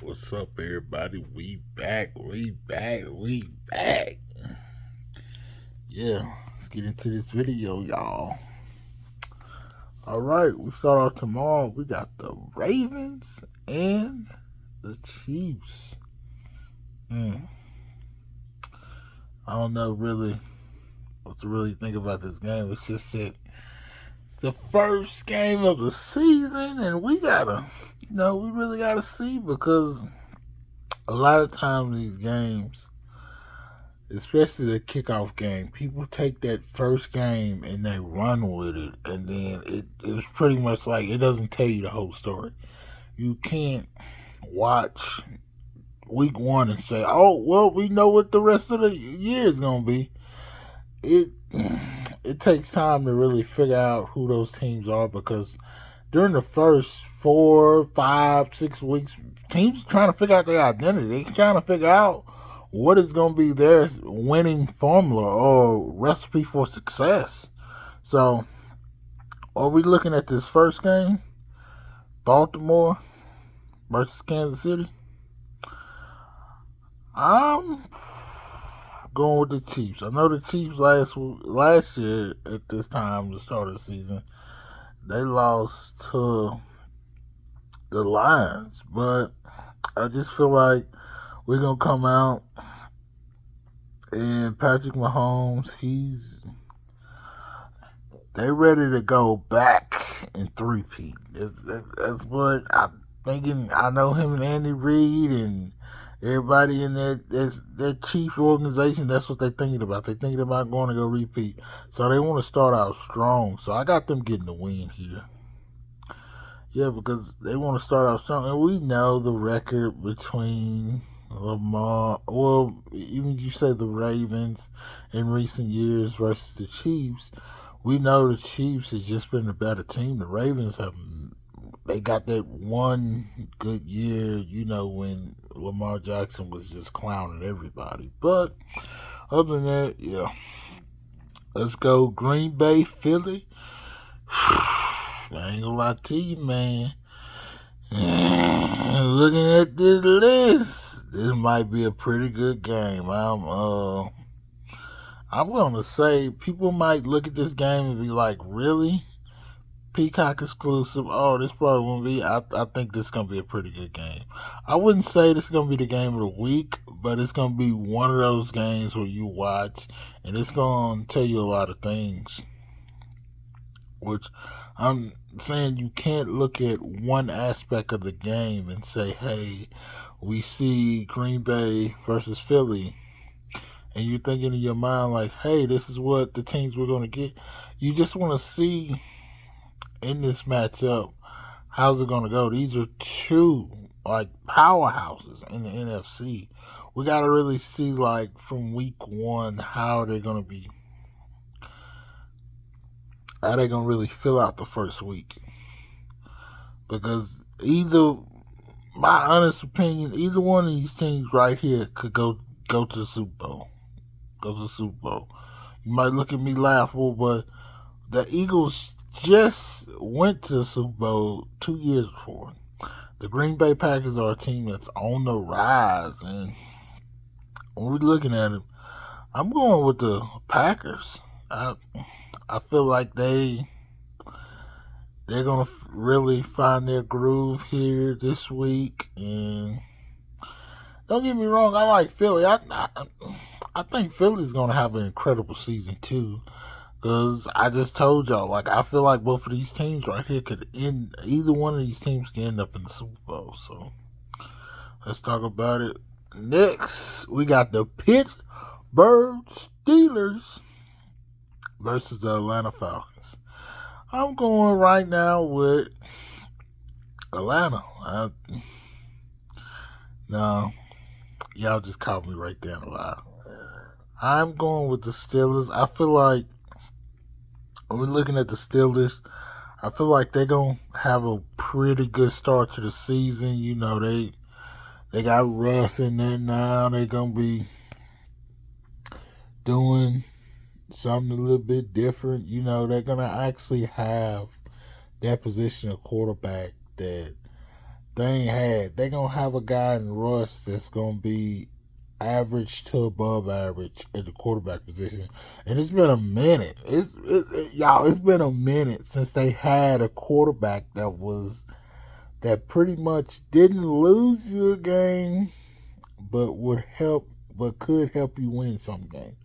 What's up, everybody? We back. Yeah, let's get into this video, y'all. All right, we start off tomorrow. We got the Ravens and the Chiefs. Mm, I don't know really what to really think about this game. It's just that it's the first game of the season, and we really gotta see because a lot of times these games, especially the kickoff game, people take that first game and they run with it, and then it's pretty much like it doesn't tell you the whole story. You can't watch week one and say, "Oh, well, we know what the rest of the year is gonna be." It it takes time to really figure out who those teams are because during the first 4, 5, 6 weeks, teams are trying to figure out their identity. They're trying to figure out what is going to be their winning formula or recipe for success. So, are we looking at this first game, Baltimore versus Kansas City? I'm going with the Chiefs. I know the Chiefs last year at this time, the start of the season, they lost to the Lions, but I just feel like we're gonna come out and Patrick Mahomes, they ready to go back and three-peat. That's what I'm thinking. I know him and Andy Reid and everybody in that Chiefs organization. That's what they're thinking about. They're thinking about going to go repeat. So they want to start out strong. So I got them getting the win here. Yeah, because they want to start out strong, and we know the record between Lamar. Well, even if you say the Ravens in recent years versus the Chiefs, we know the Chiefs has just been a better team. The Ravens have they got that one good year, when Lamar Jackson was just clowning everybody. But other than that, yeah, let's go Green Bay, Philly. I ain't gonna lie to you, man. Looking at this list, this might be a pretty good game. I'm gonna say people might look at this game and be like, "Really? Peacock exclusive? Oh, this probably won't be." I think this is gonna be a pretty good game. I wouldn't say this is gonna be the game of the week, but it's gonna be one of those games where you watch and it's gonna tell you a lot of things. Which I'm saying you can't look at one aspect of the game and say, "Hey, we see Green Bay versus Philly," and you're thinking in your mind like, "Hey, this is what the teams we're going to get." You just want to see in this matchup how's it going to go. These are two like powerhouses in the NFC. We got to really see like from week one how they're going to be, how they're going to really fill out the first week because either my honest opinion, either one of these teams right here could go to the Super Bowl. Go to the Super Bowl. You might look at me laughable, but the Eagles just went to the Super Bowl 2 years before. The Green Bay Packers are a team that's on the rise, and when we're looking at it, I'm going with the Packers. I feel like they're gonna really find their groove here this week, and don't get me wrong, I like Philly. I think Philly's gonna have an incredible season too. Cause I just told y'all, like I feel like both of these teams right here could end. Either one of these teams can end up in the Super Bowl. So let's talk about it. Next, we got the Pittsburgh Steelers versus the Atlanta Falcons. I'm going right now with Atlanta. No, y'all just caught me right there in the lie. I'm going with the Steelers. I feel like when we're looking at the Steelers, I feel like they're gonna have a pretty good start to the season. They got Russ in there now. They're gonna be doing something a little bit different. They're gonna actually have that position of quarterback that they ain't had. They gonna have a guy in Russ that's gonna be average to above average at the quarterback position, and it's been a minute. It's been a minute since they had a quarterback that pretty much didn't lose you a game, but could help you win some games.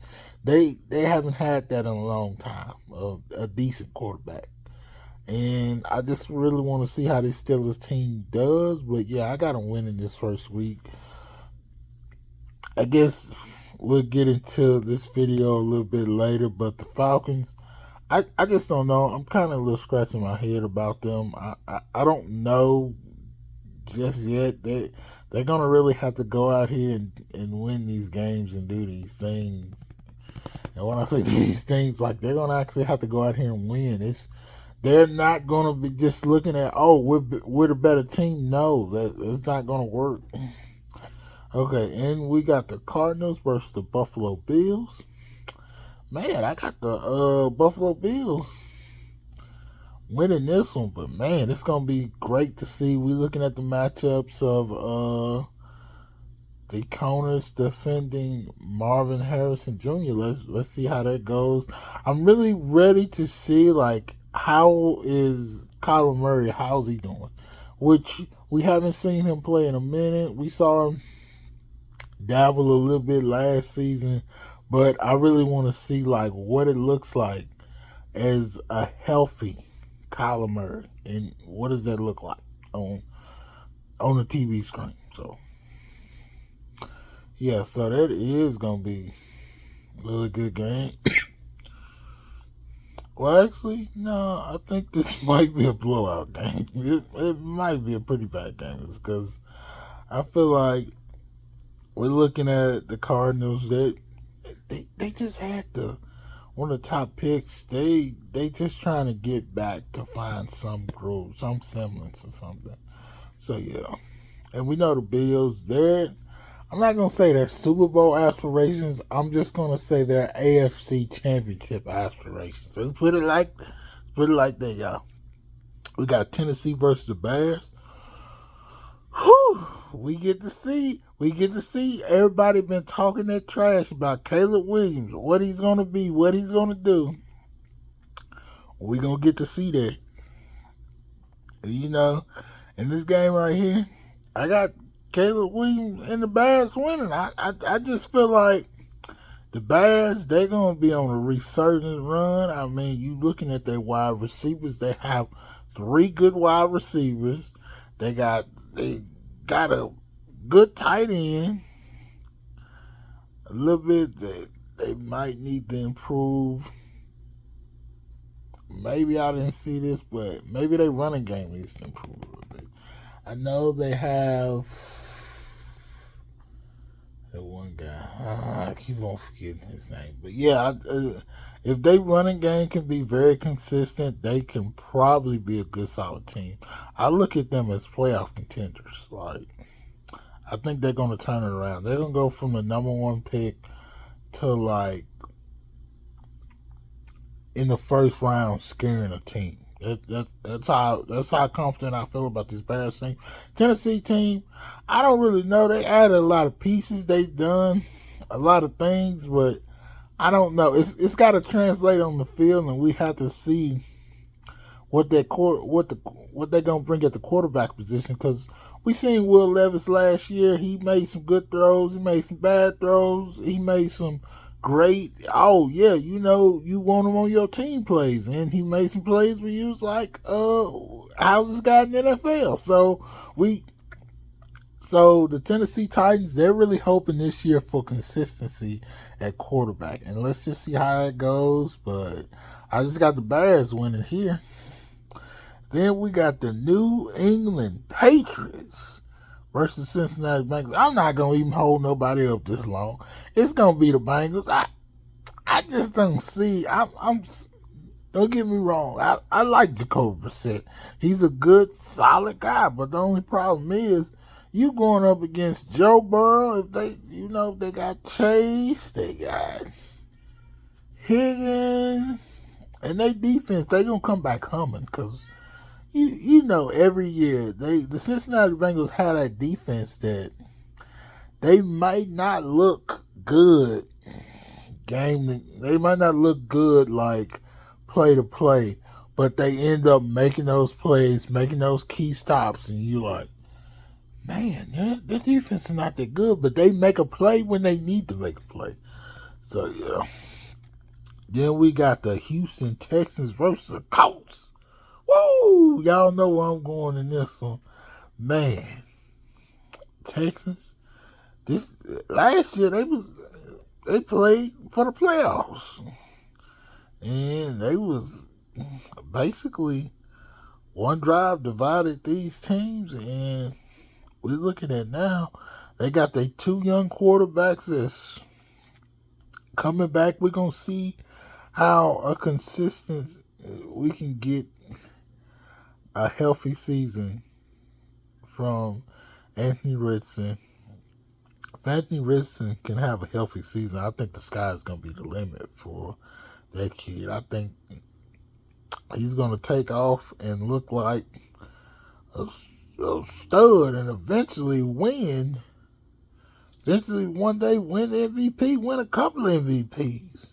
They haven't had that in a long time. A decent quarterback. And I just really want to see how this Steelers team does. But yeah, I got them winning this first week. I guess we'll get into this video a little bit later. But the Falcons, I just don't know. I'm kind of a little scratching my head about them. I don't know just yet. They're going to really have to go out here and win these games and do these things. And when I say these things, like, they're going to actually have to go out here and win. They're not going to be just looking at, oh, we're the better team. No, it's not going to work. Okay, and we got the Cardinals versus the Buffalo Bills. Man, I got the Buffalo Bills winning this one. But, man, it's going to be great to see. We're looking at the matchups of the Coners defending Marvin Harrison Jr. Let's see how that goes. I'm really ready to see, like, how is Kyler Murray? How's he doing? Which we haven't seen him play in a minute. We saw him dabble a little bit last season, but I really want to see, like, what it looks like as a healthy Kyler Murray, and what does that look like on the TV screen. So yeah, so that is gonna be a really good game. Well, actually, no, I think this might be a blowout game. It might be a pretty bad game, because I feel like we're looking at the Cardinals. They just had one of the top picks. They just trying to get back to find some groove, some semblance or something. So yeah, and we know the Bills. I'm not going to say they're Super Bowl aspirations. I'm just going to say they're AFC Championship aspirations. Let's put it like that, y'all. We got Tennessee versus the Bears. Whew. We get to see. Everybody been talking that trash about Caleb Williams, what he's going to be, what he's going to do. We're going to get to see that. You know, in this game right here, I got Caleb Williams and the Bears winning. I just feel like the Bears, they're going to be on a resurgent run. I mean, you looking at their wide receivers, they have 3 good wide receivers. They got a good tight end. A little bit that they might need to improve. Maybe I didn't see this, but maybe their running game needs to improve a little bit. I know they have that one guy. I keep on forgetting his name. But yeah, if they running game can be very consistent, they can probably be a good, solid team. I look at them as playoff contenders. Like, I think they're going to turn it around. They're going to go from the number 1 pick to, like, in the first round, scaring a team. That's how confident I feel about this Bears team. Tennessee team, I don't really know. They added a lot of pieces. They've done a lot of things, but I don't know. It's got to translate on the field, and we have to see what they're gonna bring at the quarterback position. Because we seen Will Levis last year. He made some good throws. He made some bad throws. He made some great, oh yeah, you know, you want him on your team plays, and he made some plays where you was like, how's this guy in the NFL? So the Tennessee Titans, they're really hoping this year for consistency at quarterback, and let's just see how it goes. But I just got the Bears winning here. Then we got the New England Patriots versus Cincinnati Bengals. I'm not going to even hold nobody up this long. It's going to be the Bengals. I just don't see. Don't get me wrong. I like Jacoby Brissett. He's a good, solid guy. But the only problem is, you going up against Joe Burrow. If they got Chase, they got Higgins, and they defense, they going to come back humming, because you know, every year the Cincinnati Bengals have that defense that they might not look good they might not look good like play to play, but they end up making those plays, making those key stops, and you like, man, their defense is not that good, but they make a play when they need to make a play. So yeah. Then we got the Houston Texans versus the Colts. Woo! Y'all know where I'm going in this one. Man, Texans. This last year they played for the playoffs. And they was basically one drive divided these teams, and we're looking at now, they got their two young quarterbacks that's coming back. We're going to see how a consistent we can get a healthy season from Anthony Richardson. If Anthony Richardson can have a healthy season, I think the sky is going to be the limit for that kid. I think he's going to take off and look like a stud and eventually win. Eventually one day win MVP, win a couple of MVPs.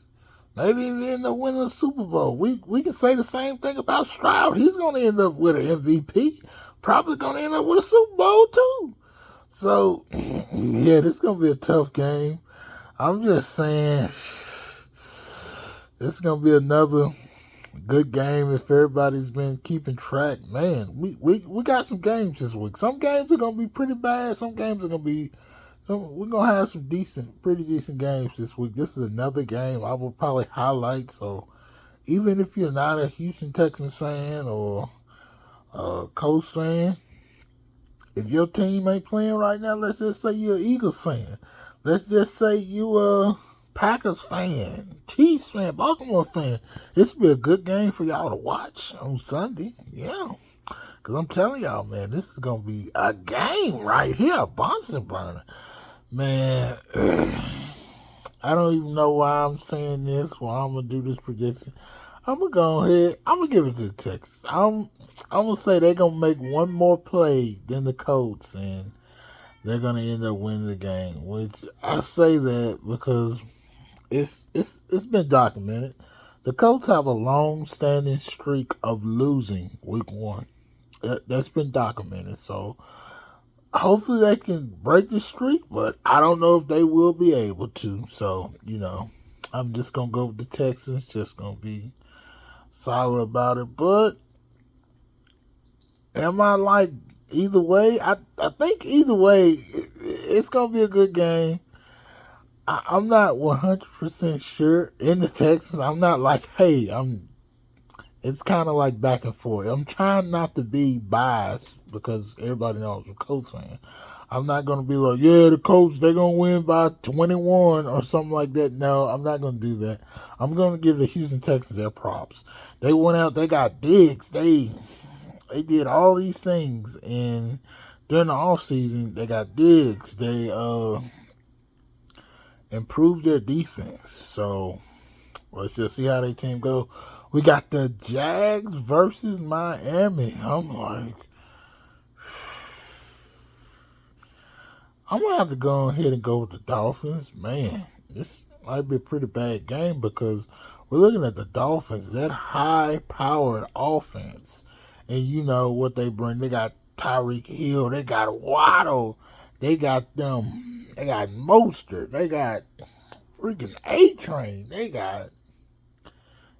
Maybe even end up winning a Super Bowl. We can say the same thing about Stroud. He's going to end up with an MVP. Probably going to end up with a Super Bowl too. So, yeah, this is going to be a tough game. I'm just saying, this is going to be another good game if everybody's been keeping track. Man, we got some games this week. Some games are going to be pretty bad. Some games are going to be... We're going to have some pretty decent games this week. This is another game I will probably highlight. So, even if you're not a Houston Texans fan or a Colts fan, if your team ain't playing right now, let's just say you're an Eagles fan. Let's just say you're a Packers fan, Chiefs fan, Baltimore fan. This will be a good game for y'all to watch on Sunday. Yeah. Because I'm telling y'all, man, this is going to be a game right here, a Bunsen burner. Man, I don't even know why I'm saying this, why I'm going to do this prediction. I'm going to go ahead. I'm going to give it to the Texans. I'm going to say they're going to make one more play than the Colts, and they're going to end up winning the game. Which I say that because it's been documented. The Colts have a long-standing streak of losing week one. That's been documented. So hopefully they can break the streak, but I don't know if they will be able to. So, I'm just going to go with the Texans. Just going to be solid about it. But am I like either way? I think either way, it's going to be a good game. I'm not 100% sure in the Texans. I'm not like, hey, it's kind of like back and forth. I'm trying not to be biased because everybody knows I'm a Colts fan. I'm not going to be like, yeah, the Colts, they're going to win by 21 or something like that. No, I'm not going to do that. I'm going to give the Houston Texans their props. They went out, they got Diggs. They did all these things. And during the offseason, they got Diggs. They improved their defense. So let's just see how their team go. We got the Jags versus Miami. I'm going to have to go ahead and go with the Dolphins. Man, this might be a pretty bad game because we're looking at the Dolphins, that high-powered offense. And you know what they bring. They got Tyreek Hill. They got Waddle. They got Mostert. They got freaking A-Train. They got...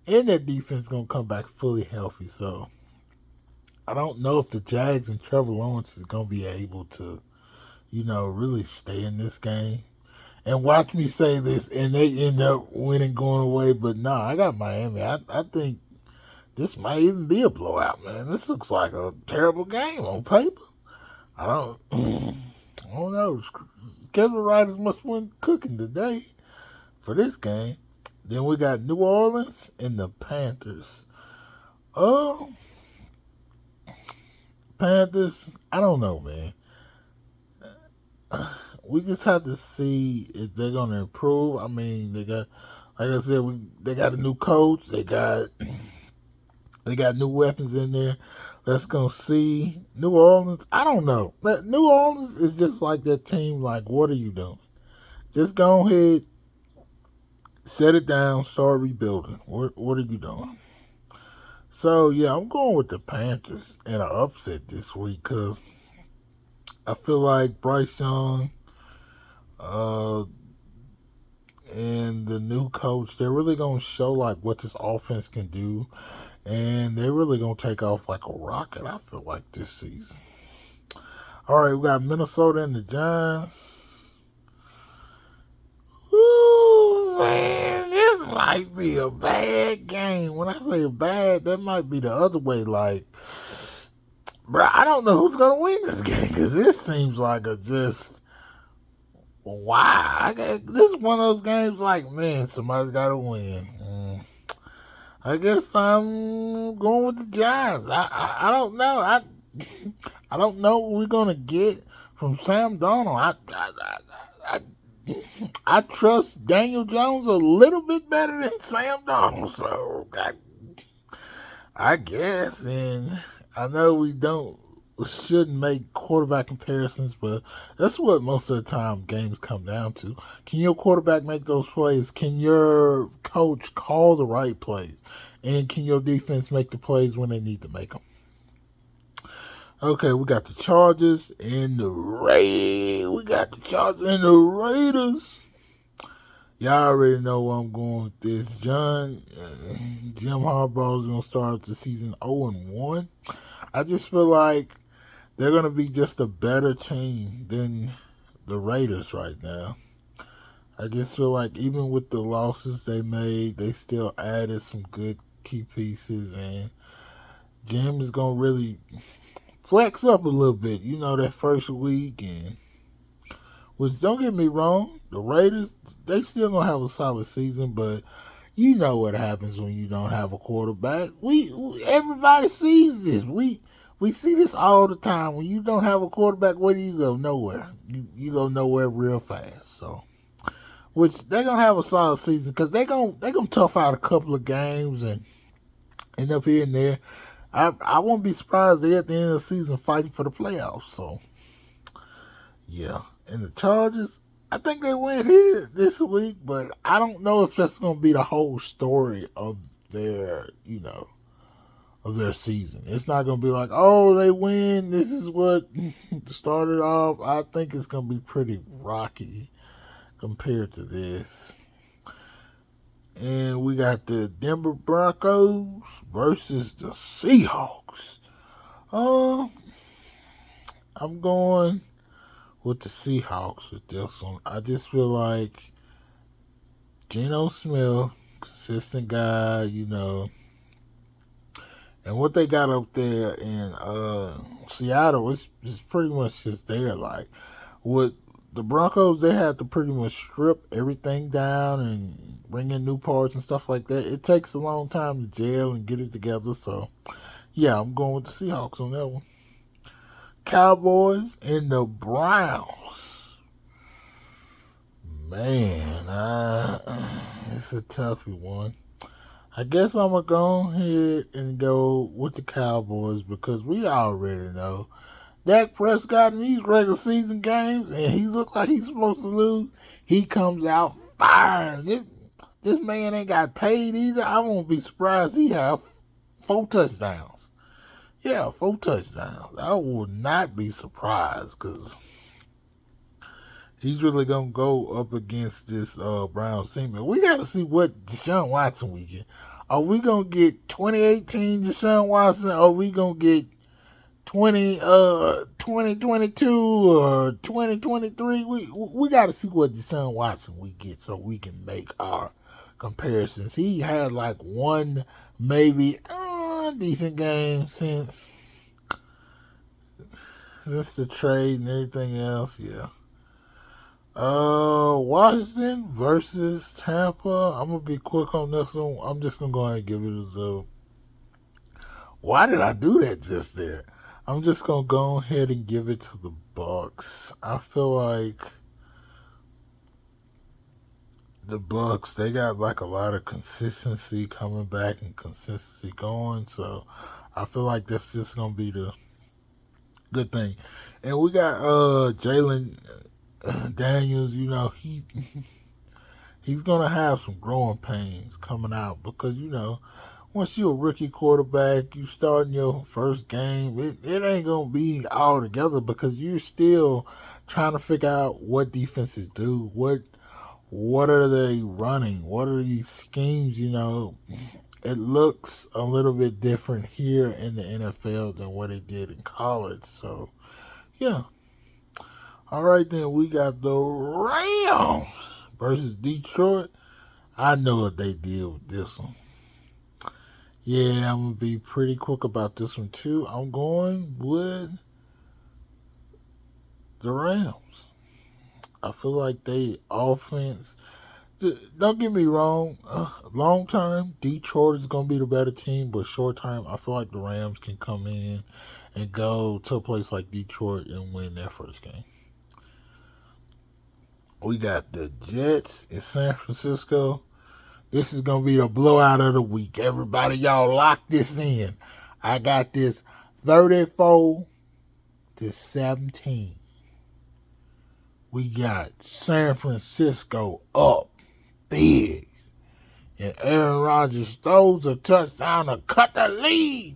And that defense is going to come back fully healthy. So, I don't know if the Jags and Trevor Lawrence is going to be able to, really stay in this game. And watch me say this, and they end up winning going away. But no, I got Miami. I think this might even be a blowout, man. This looks like a terrible game on paper. I don't know. Schedule writers must win cooking today for this game. Then we got New Orleans and the Panthers. Panthers, I don't know, man. We just have to see if they're going to improve. I mean, they got, like I said, they got a new coach. They got new weapons in there. Let's go see New Orleans. I don't know. But New Orleans is just like that team. Like, what are you doing? Just go ahead, set it down, start rebuilding. What are you doing? So yeah, I'm going with the Panthers in an upset this week because I feel like Bryce Young, uh, and the new coach, they're really gonna show like what this offense can do, and they're really gonna take off like a rocket. I feel like this season. All right, we got Minnesota and the Giants. Ooh, man, this might be a bad game. When I say bad, that might be the other way. Like, bro, I don't know who's gonna win this game because this seems like a just why. This is one of those games. Like, man, somebody's got to win. I guess I'm going with the Giants. I don't know. I don't know what we're gonna get from Sam Darnold. I trust Daniel Jones a little bit better than Sam Darnold. So I guess, and I know we shouldn't make quarterback comparisons, but that's what most of the time games come down to. Can your quarterback make those plays? Can your coach call the right plays? And can your defense make the plays when they need to make them? Okay, we got the Chargers and the Raiders. Y'all already know where I'm going with this. Jim Harbaugh is going to start the season 0-1. I just feel like they're going to be just a better team than the Raiders right now. I just feel like even with the losses they made, they still added some good key pieces, and Jim is going to really flex up a little bit, that first week. And which, don't get me wrong, the Raiders, they still going to have a solid season, but you know what happens when you don't have a quarterback. Everybody sees this. We see this all the time. When you don't have a quarterback, where do you go? Nowhere. You go nowhere real fast. So, which they're gonna have a solid season because they're gonna tough out a couple of games and end up here and there. I won't be surprised they at the end of the season fighting for the playoffs. So, yeah. And the Chargers, I think they win here this week, but I don't know if that's gonna be the whole story of their season. It's not going to be like, oh, they win. This is what started off. I think it's going to be pretty rocky compared to this. And we got the Denver Broncos versus the Seahawks. I'm going with the Seahawks with this one. I just feel like Geno Smith, consistent guy, and what they got up there in Seattle is pretty much just there. Like, with the Broncos, they had to pretty much strip everything down and bring in new parts and stuff like that. It takes a long time to gel and get it together. So, yeah, I'm going with the Seahawks on that one. Cowboys and the Browns. Man, it's a tough one. I guess I'm going to go ahead and go with the Cowboys because we already know Dak Prescott in these regular season games, and he looks like he's supposed to lose, he comes out firing. This man ain't got paid either. I won't be surprised he have 4 touchdowns. Yeah, 4 touchdowns. I would not be surprised because he's really going to go up against this Browns team. And we got to see what Deshaun Watson we get. Are we going to get 2018 Deshaun Watson, or are we going to get 2022 or 2023? We got to see what Deshaun Watson we get so we can make our comparisons. He had like one maybe decent game since the trade and everything else. Yeah. Washington versus Tampa. I'm gonna be quick on this one. I'm just gonna go ahead and give it a. Why did I do that just there? I'm just gonna go ahead and give it to the Bucks. I feel like the Bucks, they got like a lot of consistency coming back and consistency going. So I feel like that's just gonna be the good thing. And we got Jalen Daniels. You know he's gonna have some growing pains coming out because once you're a rookie quarterback, you starting your first game, it ain't gonna be all together because you're still trying to figure out what defenses do, what are they running, what are these schemes. It looks a little bit different here in the NFL than what it did in college. So yeah, all right then, we got the Rams versus Detroit. I know what they did with this one. Yeah, I'm gonna be pretty quick about this one too. I'm going with the Rams. I feel like they offense. Don't get me wrong. Long term, Detroit is gonna be the better team, but short term, I feel like the Rams can come in and go to a place like Detroit and win their first game. We got the Jets in San Francisco. This is gonna be the blowout of the week. Everybody, y'all lock this in. I got this 34-17. We got San Francisco up big. And Aaron Rodgers throws a touchdown to cut the lead.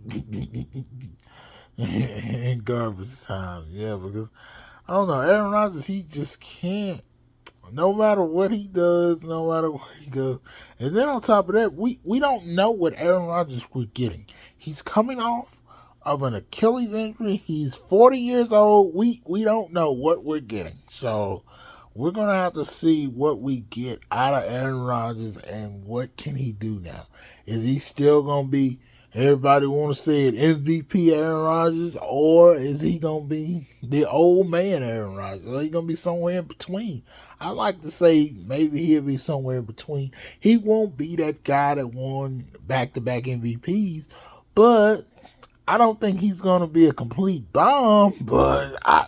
In garbage time. Yeah, because I don't know. Aaron Rodgers, he just can't. No matter what he does, no matter where he goes. And then on top of that, we don't know what Aaron Rodgers we're getting. He's coming off of an Achilles injury. He's 40 years old. We don't know what we're getting. So we're going to have to see what we get out of Aaron Rodgers and what can he do now. Is he still going to be, everybody want to say it, MVP Aaron Rodgers, or is he going to be the old man Aaron Rodgers? Or is he going to be somewhere in between? I like to say maybe he'll be somewhere in between. He won't be that guy that won back-to-back MVPs, but I don't think he's going to be a complete bomb, but I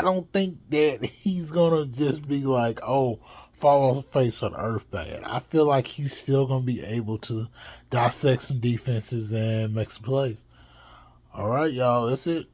don't think that he's going to just be like, oh, fall off the face of the earth bad. I feel like he's still going to be able to dissect some defenses and make some plays. All right, y'all, that's it.